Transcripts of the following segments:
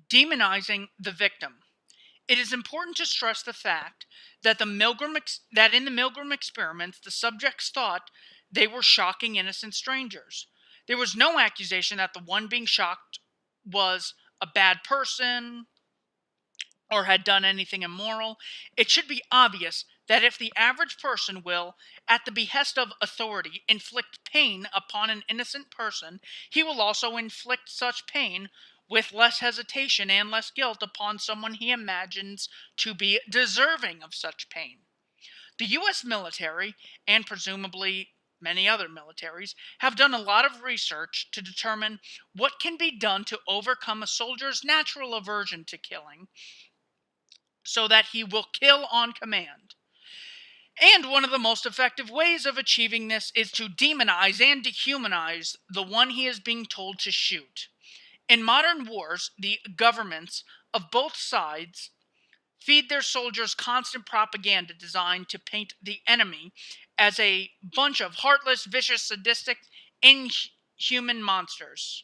Demonizing the victim. It is important to stress the fact that that in the Milgram experiments, the subjects thought they were shocking innocent strangers. There was no accusation that the one being shocked was a bad person or had done anything immoral. It should be obvious that if the average person will, at the behest of authority, inflict pain upon an innocent person, he will also inflict such pain with less hesitation and less guilt upon someone he imagines to be deserving of such pain. The U.S. military, and presumably many other militaries, have done a lot of research to determine what can be done to overcome a soldier's natural aversion to killing so that he will kill on command. And one of the most effective ways of achieving this is to demonize and dehumanize the one he is being told to shoot. In modern wars, the governments of both sides feed their soldiers constant propaganda designed to paint the enemy as a bunch of heartless, vicious, sadistic, inhuman monsters.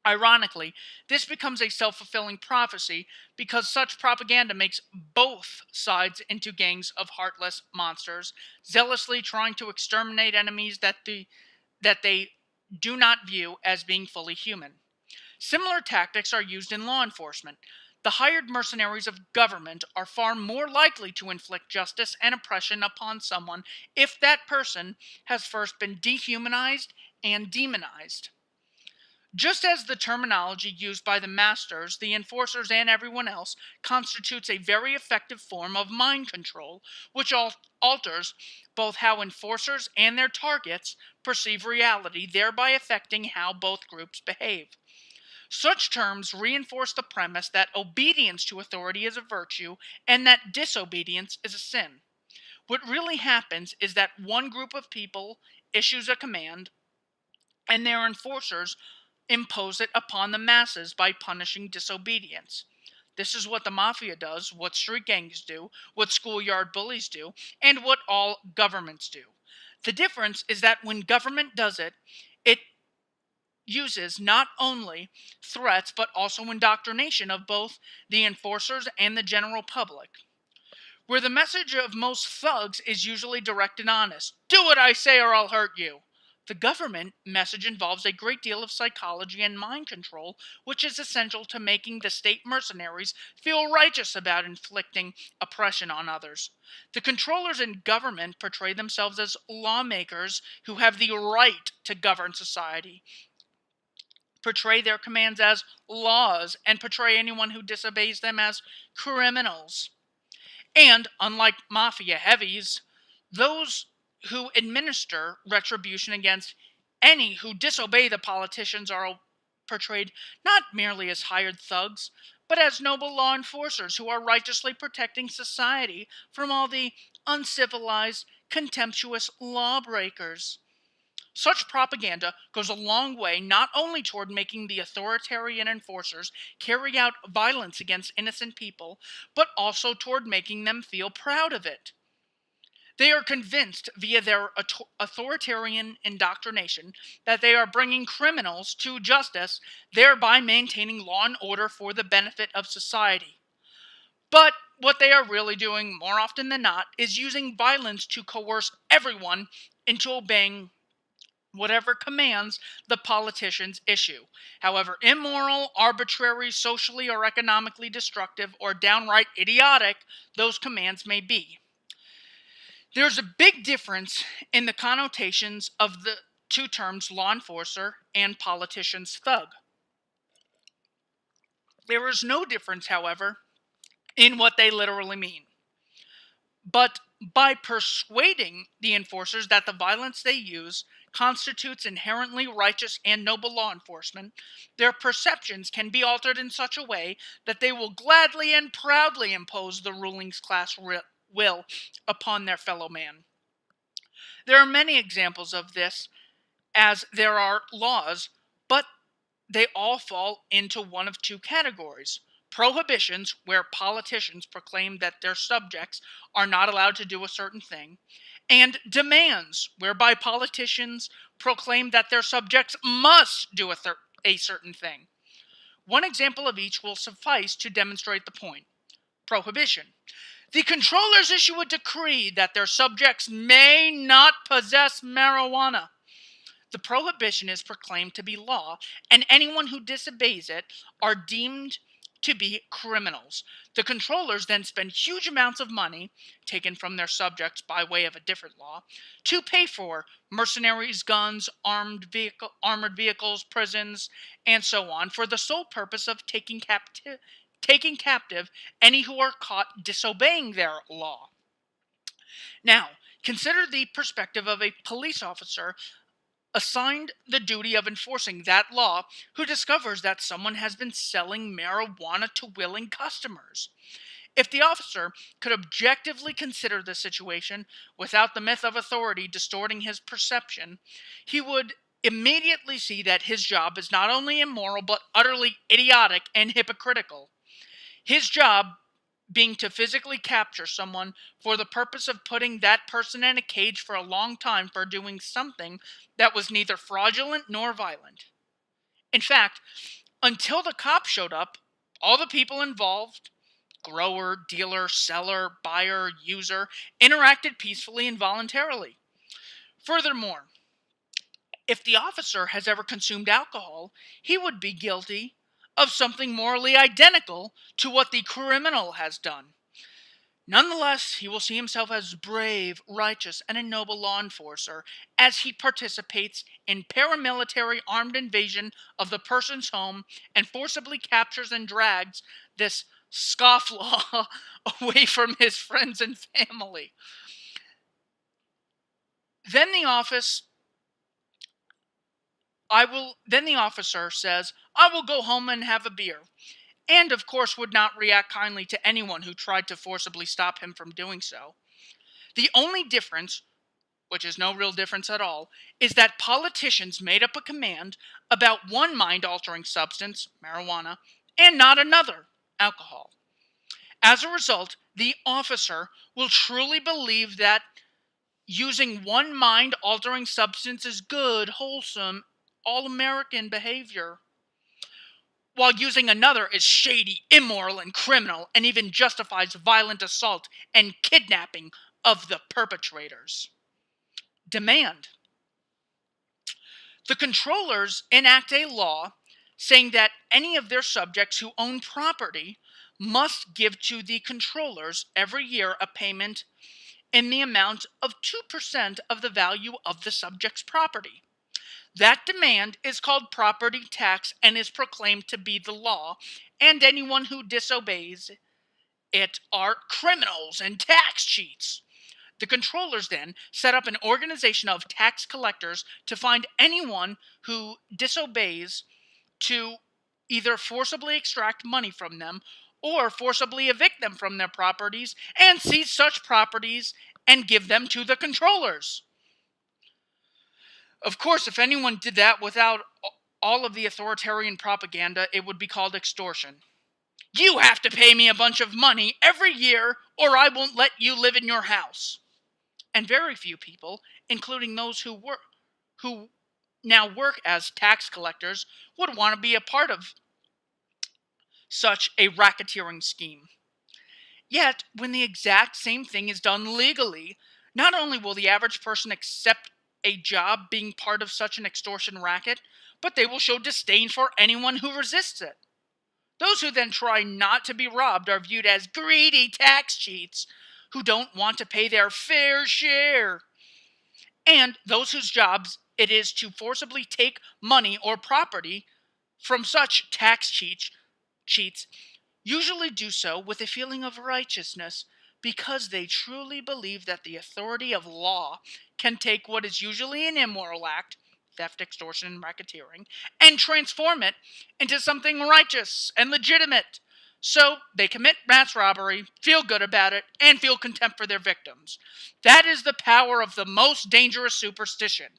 Ironically, this becomes a self-fulfilling prophecy because such propaganda makes both sides into gangs of heartless monsters, zealously trying to exterminate enemies that they do not view as being fully human. Similar tactics are used in law enforcement. The hired mercenaries of government are far more likely to inflict justice and oppression upon someone if that person has first been dehumanized and demonized. Just as the terminology used by the masters, the enforcers, and everyone else constitutes a very effective form of mind control, which alters both how enforcers and their targets perceive reality, thereby affecting how both groups behave. Such terms reinforce the premise that obedience to authority is a virtue and that disobedience is a sin. What really happens is that one group of people issues a command, and their enforcers impose it upon the masses by punishing disobedience. This is what the mafia does, what street gangs do, what schoolyard bullies do, and what all governments do. The difference is that when government does it, it uses not only threats but also indoctrination of both the enforcers and the general public. Where the message of most thugs is usually direct and honest: do what I say or I'll hurt you. The government message involves a great deal of psychology and mind control, which is essential to making the state mercenaries feel righteous about inflicting oppression on others. The controllers in government portray themselves as lawmakers who have the right to govern society, portray their commands as laws, and portray anyone who disobeys them as criminals. And, unlike mafia heavies, those who administer retribution against any who disobey the politicians are portrayed not merely as hired thugs, but as noble law enforcers who are righteously protecting society from all the uncivilized, contemptuous lawbreakers. Such propaganda goes a long way not only toward making the authoritarian enforcers carry out violence against innocent people, but also toward making them feel proud of it. They are convinced via their authoritarian indoctrination that they are bringing criminals to justice, thereby maintaining law and order for the benefit of society. But what they are really doing, more often than not, is using violence to coerce everyone into obeying whatever commands the politicians issue, however immoral, arbitrary, socially or economically destructive, or downright idiotic those commands may be. There's a big difference in the connotations of the two terms law enforcer and politician's thug. There is no difference, however, in what they literally mean. But by persuading the enforcers that the violence they use constitutes inherently righteous and noble law enforcement, their perceptions can be altered in such a way that they will gladly and proudly impose the ruling class will upon their fellow man. There are many examples of this, as there are laws, but they all fall into one of two categories: prohibitions, where politicians proclaim that their subjects are not allowed to do a certain thing, and demands, whereby politicians proclaim that their subjects must do a certain thing. One example of each will suffice to demonstrate the point. Prohibition. The controllers issue a decree that their subjects may not possess marijuana. The prohibition is proclaimed to be law, and anyone who disobeys it are deemed to be criminals. The controllers then spend huge amounts of money, taken from their subjects by way of a different law, to pay for mercenaries, guns, armored vehicles, prisons, and so on, for the sole purpose of taking captive any who are caught disobeying their law. Now, consider the perspective of a police officer assigned the duty of enforcing that law who discovers that someone has been selling marijuana to willing customers. If the officer could objectively consider the situation without the myth of authority distorting his perception, he would immediately see that his job is not only immoral but utterly idiotic and hypocritical. His job being to physically capture someone for the purpose of putting that person in a cage for a long time for doing something that was neither fraudulent nor violent. In fact, until the cops showed up, all the people involved, grower, dealer, seller, buyer, user, interacted peacefully and voluntarily. Furthermore, if the officer has ever consumed alcohol, he would be guilty of something morally identical to what the criminal has done. Nonetheless, he will see himself as brave, righteous, and a noble law enforcer as he participates in paramilitary armed invasion of the person's home and forcibly captures and drags this scofflaw away from his friends and family. Then the officer says, "I will go home and have a beer," and of course would not react kindly to anyone who tried to forcibly stop him from doing so. The only difference, which is no real difference at all, is that politicians made up a command about one mind-altering substance, marijuana, and not another, alcohol. As a result, the officer will truly believe that using one mind-altering substance is good, wholesome, all-American behavior, while using another is shady, immoral, and criminal, and even justifies violent assault and kidnapping of the perpetrators. Demand. The controllers enact a law saying that any of their subjects who own property must give to the controllers every year a payment in the amount of 2% of the value of the subject's property. That demand is called property tax and is proclaimed to be the law, and anyone who disobeys it are criminals and tax cheats. The controllers then set up an organization of tax collectors to find anyone who disobeys, to either forcibly extract money from them or forcibly evict them from their properties and seize such properties and give them to the controllers. Of course, if anyone did that without all of the authoritarian propaganda, it would be called extortion. You have to pay me a bunch of money every year or I won't let you live in your house. And very few people, including those who now work as tax collectors, would want to be a part of such a racketeering scheme. Yet, when the exact same thing is done legally, not only will the average person accept a job being part of such an extortion racket, but they will show disdain for anyone who resists it. Those who then try not to be robbed are viewed as greedy tax cheats who don't want to pay their fair share. And those whose jobs it is to forcibly take money or property from such tax cheats usually do so with a feeling of righteousness because they truly believe that the authority of law can take what is usually an immoral act, theft, extortion, and racketeering, and transform it into something righteous and legitimate. So they commit mass robbery, feel good about it, and feel contempt for their victims. That is the power of the most dangerous superstition.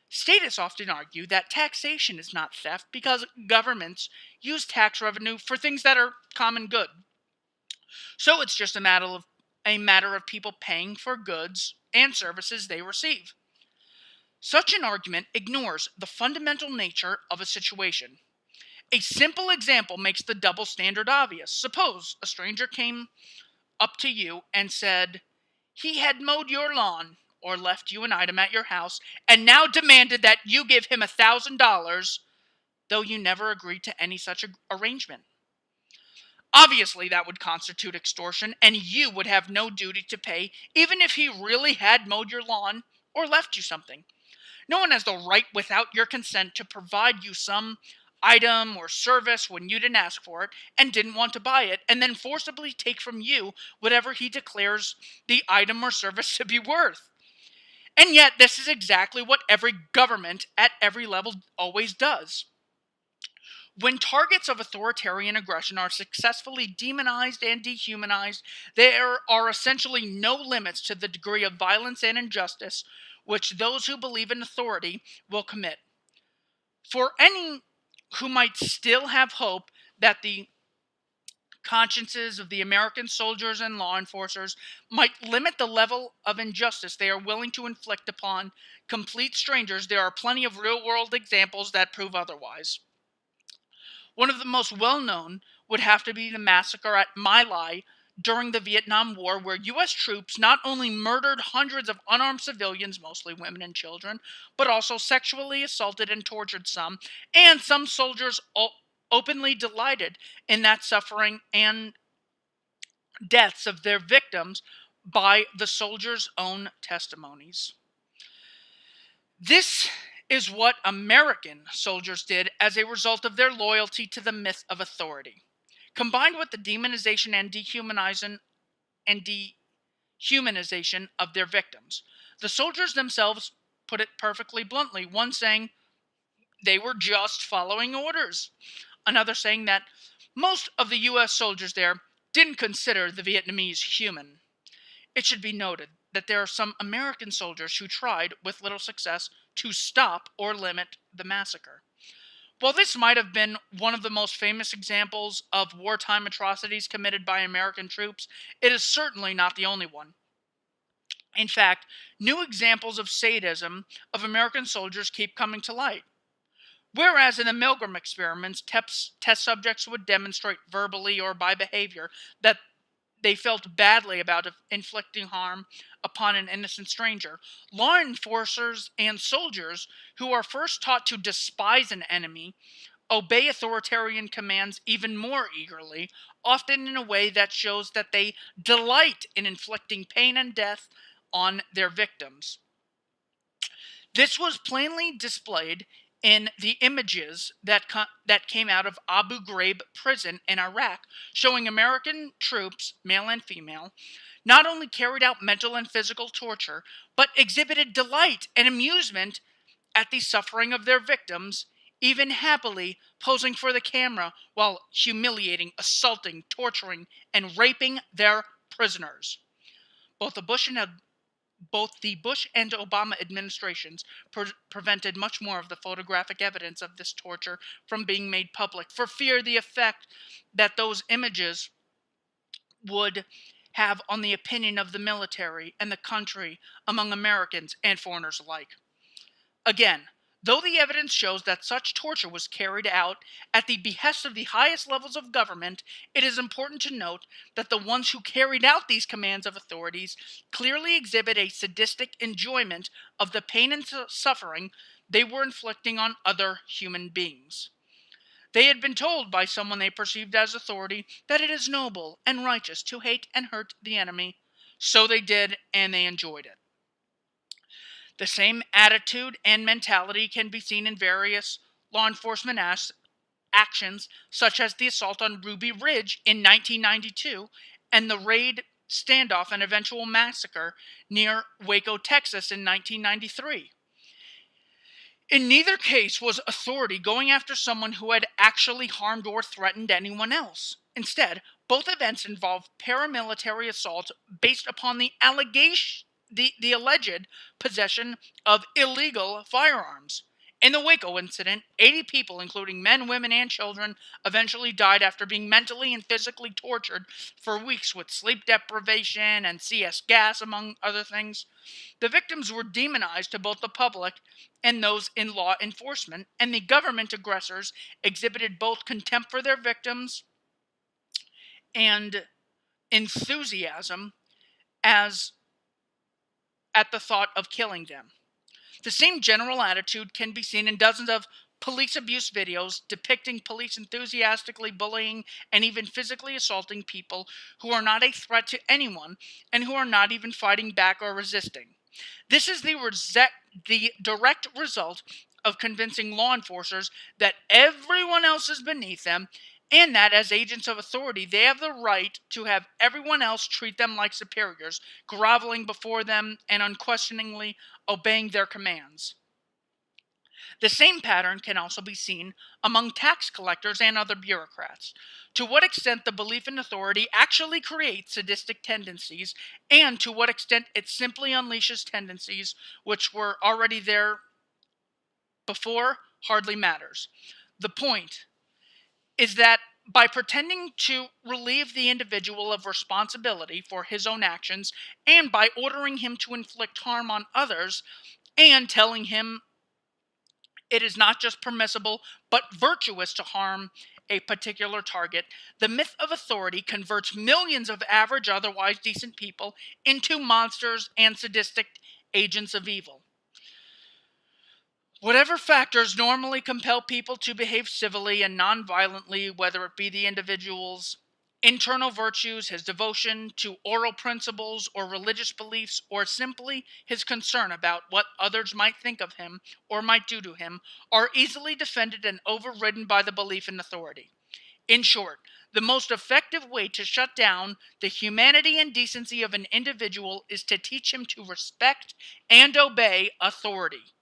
Statists often argue that taxation is not theft because governments use tax revenue for things that are common good. So it's just a matter of people paying for goods and services they receive. Such an argument ignores the fundamental nature of a situation. A simple example makes the double standard obvious. Suppose a stranger came up to you and said he had mowed your lawn or left you an item at your house and now demanded that you give him $1,000, though you never agreed to any such arrangement. Obviously, that would constitute extortion, and you would have no duty to pay, even if he really had mowed your lawn or left you something. No one has the right, without your consent, to provide you some item or service when you didn't ask for it and didn't want to buy it, and then forcibly take from you whatever he declares the item or service to be worth. And yet, this is exactly what every government at every level always does. When targets of authoritarian aggression are successfully demonized and dehumanized, there are essentially no limits to the degree of violence and injustice which those who believe in authority will commit. For any who might still have hope that the consciences of the American soldiers and law enforcers might limit the level of injustice they are willing to inflict upon complete strangers, there are plenty of real-world examples that prove otherwise. One of the most well-known would have to be the massacre at My Lai during the Vietnam War, where U.S. troops not only murdered hundreds of unarmed civilians, mostly women and children, but also sexually assaulted and tortured some, and some soldiers openly delighted in that suffering and deaths of their victims by the soldiers' own testimonies. This is what American soldiers did as a result of their loyalty to the myth of authority. Combined with the demonization and dehumanization of their victims, the soldiers themselves put it perfectly bluntly, one saying they were just following orders, another saying that most of the U.S. soldiers there didn't consider the Vietnamese human. It should be noted that there are some American soldiers who tried, with little success, to stop or limit the massacre. While this might have been one of the most famous examples of wartime atrocities committed by American troops, it is certainly not the only one. In fact, new examples of sadism of American soldiers keep coming to light. Whereas in the Milgram experiments, test subjects would demonstrate verbally or by behavior that they felt badly about inflicting harm upon an innocent stranger, law enforcers and soldiers who are first taught to despise an enemy obey authoritarian commands even more eagerly, often in a way that shows that they delight in inflicting pain and death on their victims. This was plainly displayed in the images that came out of Abu Ghraib prison in Iraq, showing American troops, male and female, not only carried out mental and physical torture, but exhibited delight and amusement at the suffering of their victims, even happily posing for the camera while humiliating, assaulting, torturing, and raping their prisoners. Both the Bush and Obama administrations prevented much more of the photographic evidence of this torture from being made public for fear the effect that those images would have on the opinion of the military and the country among Americans and foreigners alike. Again, though the evidence shows that such torture was carried out at the behest of the highest levels of government, it is important to note that the ones who carried out these commands of authorities clearly exhibit a sadistic enjoyment of the pain and suffering they were inflicting on other human beings. They had been told by someone they perceived as authority that it is noble and righteous to hate and hurt the enemy. So they did, and they enjoyed it. The same attitude and mentality can be seen in various law enforcement actions, such as the assault on Ruby Ridge in 1992 and the raid, standoff, and eventual massacre near Waco, Texas in 1993. In neither case was authority going after someone who had actually harmed or threatened anyone else. Instead, both events involved paramilitary assault based upon the alleged possession of illegal firearms. In the Waco incident, 80 people, including men, women, and children, eventually died after being mentally and physically tortured for weeks with sleep deprivation and CS gas, among other things. The victims were demonized to both the public and those in law enforcement, and the government aggressors exhibited both contempt for their victims and enthusiasm as at the thought of killing them. The same general attitude can be seen in dozens of police abuse videos depicting police enthusiastically bullying and even physically assaulting people who are not a threat to anyone and who are not even fighting back or resisting. This is the direct result of convincing law enforcers that everyone else is beneath them and that as agents of authority they have the right to have everyone else treat them like superiors, groveling before them and unquestioningly obeying their commands. The same pattern can also be seen among tax collectors and other bureaucrats. To what extent the belief in authority actually creates sadistic tendencies, and to what extent it simply unleashes tendencies which were already there before, hardly matters. The point is that by pretending to relieve the individual of responsibility for his own actions, and by ordering him to inflict harm on others, and telling him it is not just permissible, but virtuous to harm a particular target, the myth of authority converts millions of average, otherwise decent people into monsters and sadistic agents of evil. Whatever factors normally compel people to behave civilly and non-violently, whether it be the individual's internal virtues, his devotion to oral principles or religious beliefs, or simply his concern about what others might think of him or might do to him, are easily defended and overridden by the belief in authority. In short, the most effective way to shut down the humanity and decency of an individual is to teach him to respect and obey authority.